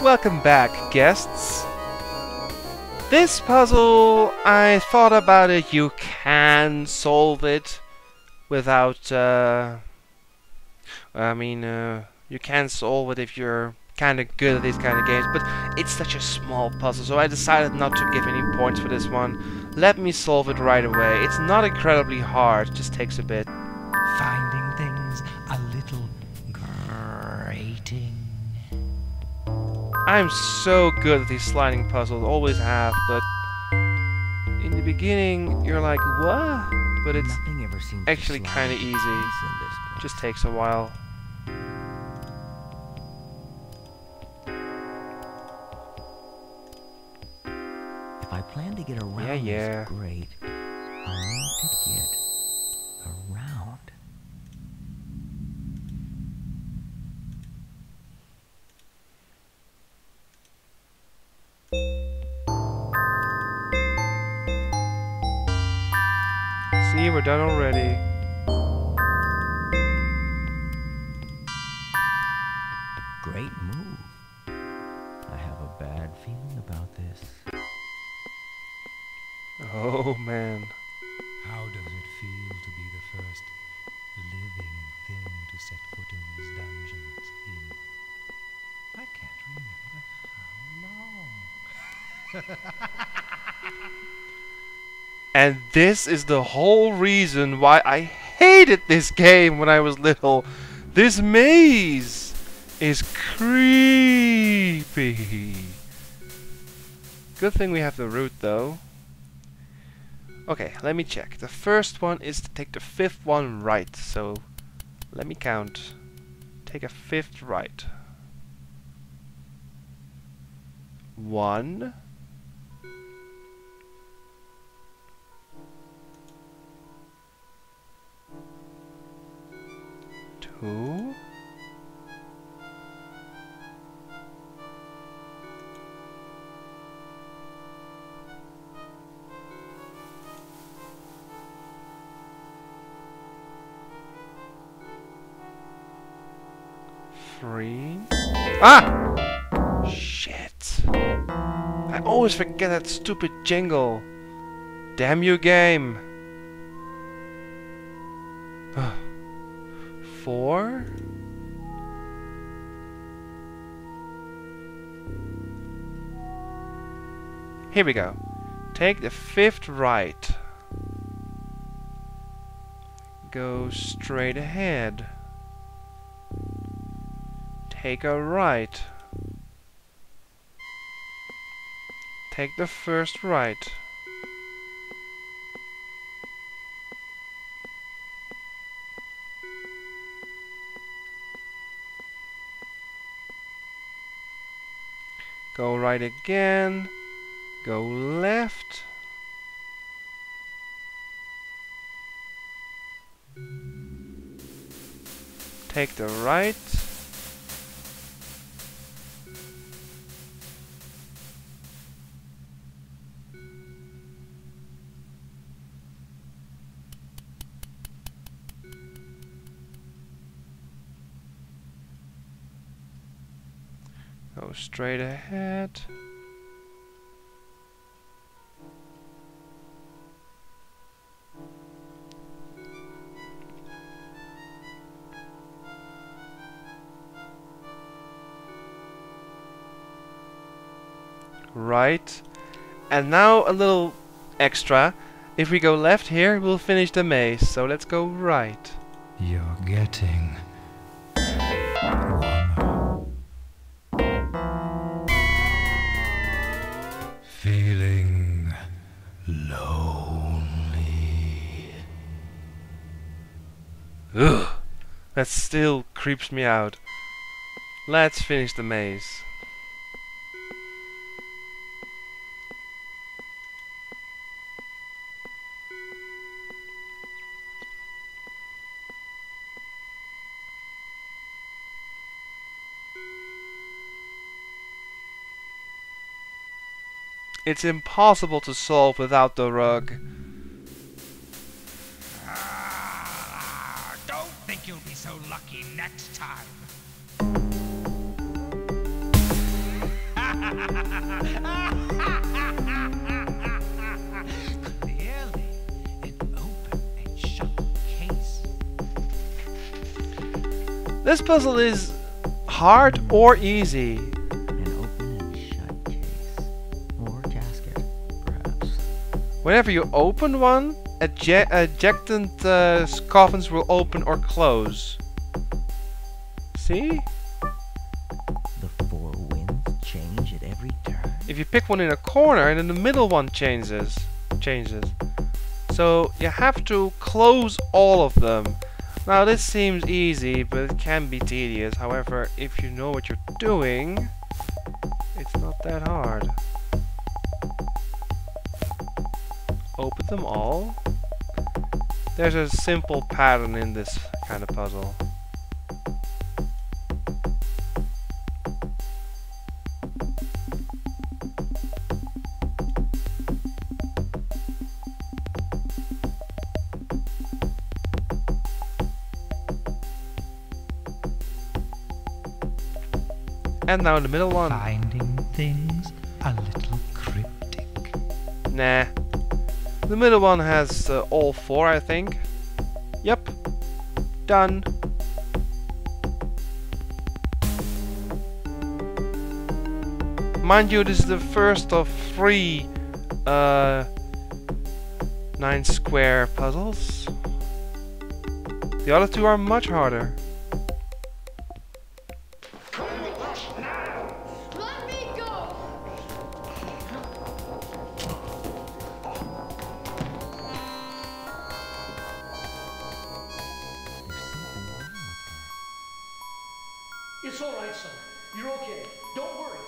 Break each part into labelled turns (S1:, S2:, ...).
S1: Welcome back, guests. This puzzle, I thought about it, you can solve it without, you can solve it if you're kinda good at these kind of games, but it's such a small puzzle, so I decided not to give any points for this one. Let me solve it right away. It's not incredibly hard, it just takes a bit.
S2: Finding things a little grating.
S1: I'm so good at these sliding puzzles, always have, but in the beginning you're like, what? But it's actually kind of easy. Just takes a while.
S2: If I plan to get around this grate, I'll need to get around.
S1: See, we're done already.
S2: Great move. I have a bad feeling about this.
S1: Oh man.
S3: How does it feel to be the first living thing to set foot in these dungeons in... I can't remember how long.
S1: And this is the whole reason why I hated this game when I was little. This maze is creepy. Good thing we have the route though. Okay, let me check. The first one is to take the fifth one right. So let me count. Take a fifth right. 1. 2. 3. Ah! Shit. I always forget that stupid jingle. Damn you, game. 4. Here we go. Take the fifth right. Go straight ahead. Take a right. Take the first right. Go right again. Go left. Take the right. Go straight ahead. Right. And now a little extra. If we go left here, we'll finish the maze. So let's go right.
S3: You're getting warmer. Feeling lonely.
S1: Ugh. That still creeps me out. Let's finish the maze. It's impossible to solve without the rug.
S4: Don't think you'll be so lucky next time.
S1: This puzzle is hard or easy.
S2: An open and shut case. Or casket, perhaps.
S1: Whenever you open one, adjacent coffins will open or close. See?
S2: The four winds change at every turn.
S1: If you pick one in a corner, and then the middle one changes. So you have to close all of them. Now this seems easy, but it can be tedious. However, if you know what you're doing, it's not that hard. Open them all. There's a simple pattern in this kind of puzzle. And now the middle one.
S3: Finding things a little cryptic.
S1: Nah. The middle one has all four, I think. Yep. Done. Mind you, this is the first of 3 9 square puzzles. The other 2 are much harder.
S4: Let me go!
S5: It's all right, son. You're okay. Don't worry.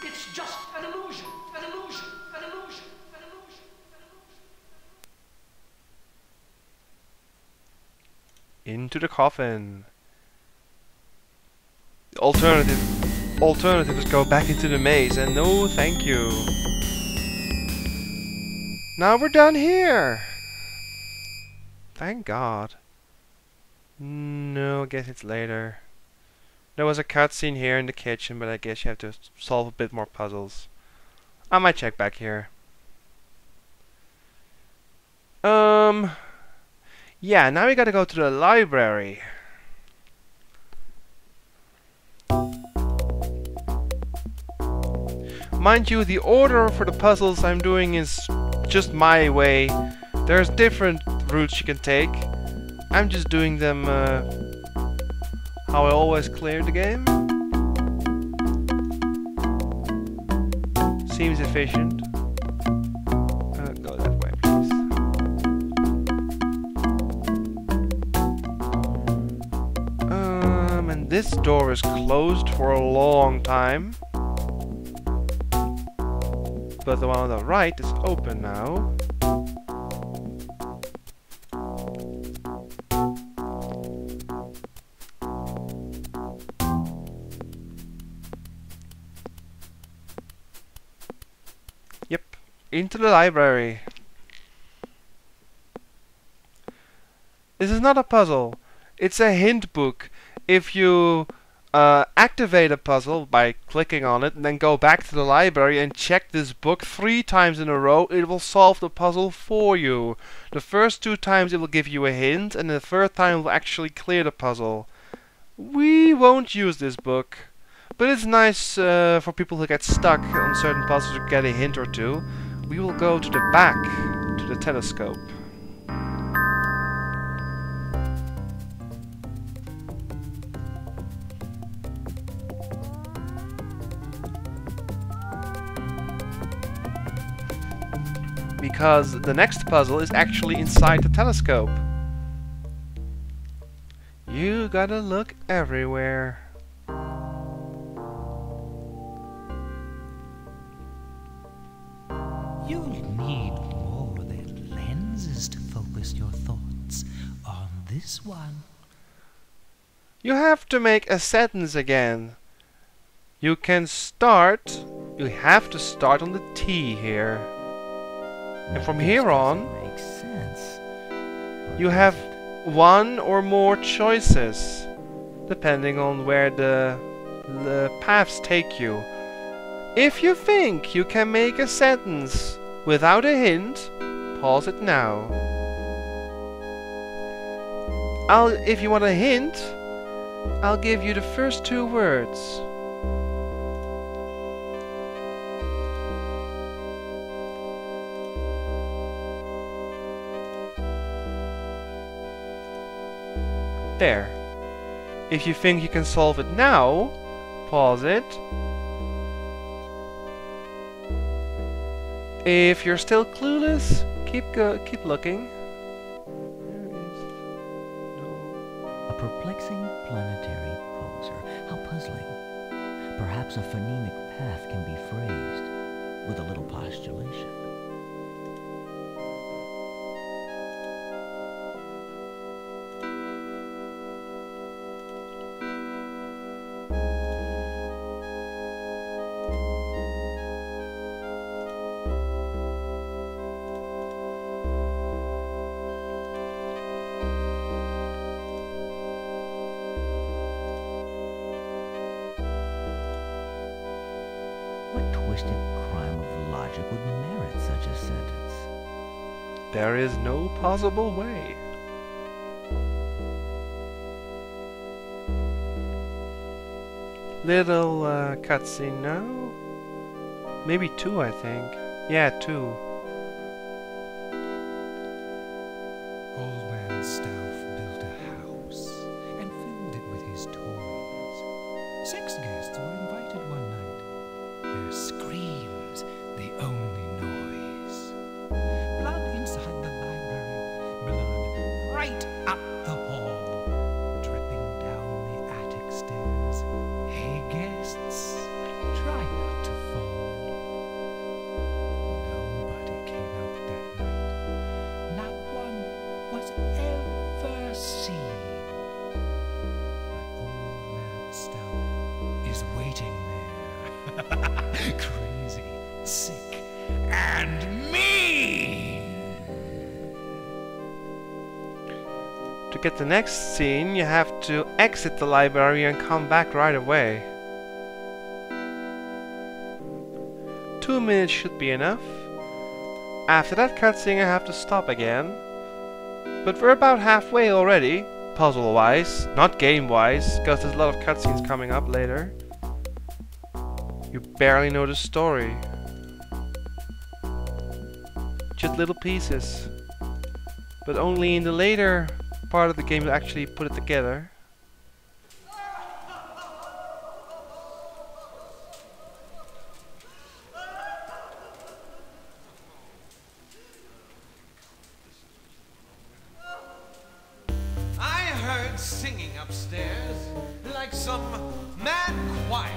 S5: It's just an illusion. An illusion. An illusion. An illusion. An illusion.
S1: Into the coffin. The alternative is go back into the maze, and no thank you. Now we're done here. Thank God. No, I guess it's later. There was a cutscene here in the kitchen, but I guess you have to solve a bit more puzzles. I might check back here. Yeah, now we gotta go to the library. Mind you, the order for the puzzles I'm doing is just my way. There's different routes you can take. I'm just doing them how I always clear the game. Seems efficient. Go that way, please. And this door is closed for a long time. But the one on the right is open now. Yep, into the library. This is not a puzzle. It's a hint book. If you activate a puzzle by clicking on it and then go back to the library and check this book 3 times in a row, it will solve the puzzle for you. The first 2 times it will give you a hint, and the 3rd time it will actually clear the puzzle. We won't use this book, but it's nice for people who get stuck on certain puzzles to get a hint or 2. We will go to the back, to the telescope. Because the next puzzle is actually inside the telescope. You gotta look everywhere.
S3: You'll need more than lenses to focus your thoughts on this one.
S1: You have to make a sentence again. You have to start on the T here. And from here on,
S2: Makes sense.
S1: you have 1 or more choices, depending on where the paths take you. If you think you can make a sentence without a hint, pause it now. If you want a hint, I'll give you the first 2 words. There. If you think you can solve it now, pause it. If you're still clueless, keep looking.
S2: A perplexing planetary poser. How puzzling. Perhaps a phonemic path can be phrased with a little postulation. Twisted crime of logic would merit such a sentence?
S1: There is no possible way. Little cutscene now. Maybe 2, I think. Yeah, 2.
S3: Old man Stauff built a house and filled it with his toys. 6 guests were invited one night. Their screams, the only noise. Blood inside the library, blood right up the hall, dripping down the attic stairs. Hey, guests, try not to fall. Nobody came out that night. Not one was ever seen. But old man Stauff is waiting there. Crazy, sick, and mean.
S1: To get the next scene, you have to exit the library and come back right away. 2 minutes should be enough. After that cutscene, I have to stop again. But we're about halfway already, puzzle-wise, not game-wise, because there's a lot of cutscenes coming up later. You barely know the story. Just little pieces. But only in the later part of the game you actually put it together.
S4: I heard singing upstairs, like some mad choir.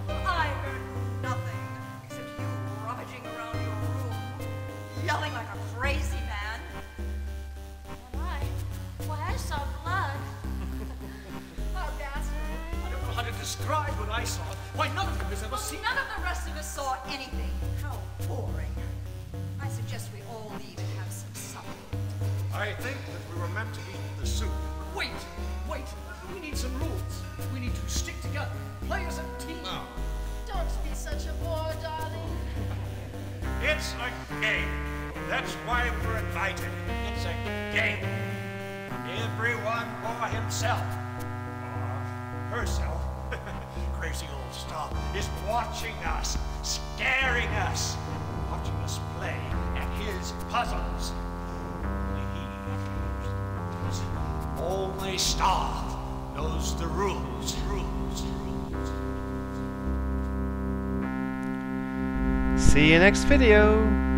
S6: I heard nothing except you rummaging around your room, yelling like a crazy man.
S7: Why, I saw blood.
S6: Oh, bastard.
S5: I don't know how to describe what I saw. Why, none of you has ever seen
S6: None of the rest of us saw anything. How boring. I suggest we all leave and have some supper.
S5: I think that we were meant to eat the soup. Wait! We need some rules. We need to stick together, play as a team.
S4: Oh.
S7: Don't be such a bore, darling.
S5: It's a game. That's why we're invited. It's a game. Everyone for himself. Or herself. Crazy old stuff is watching us, scaring us, watching us play at his puzzles. Only Staff knows the rules.
S1: See you next video.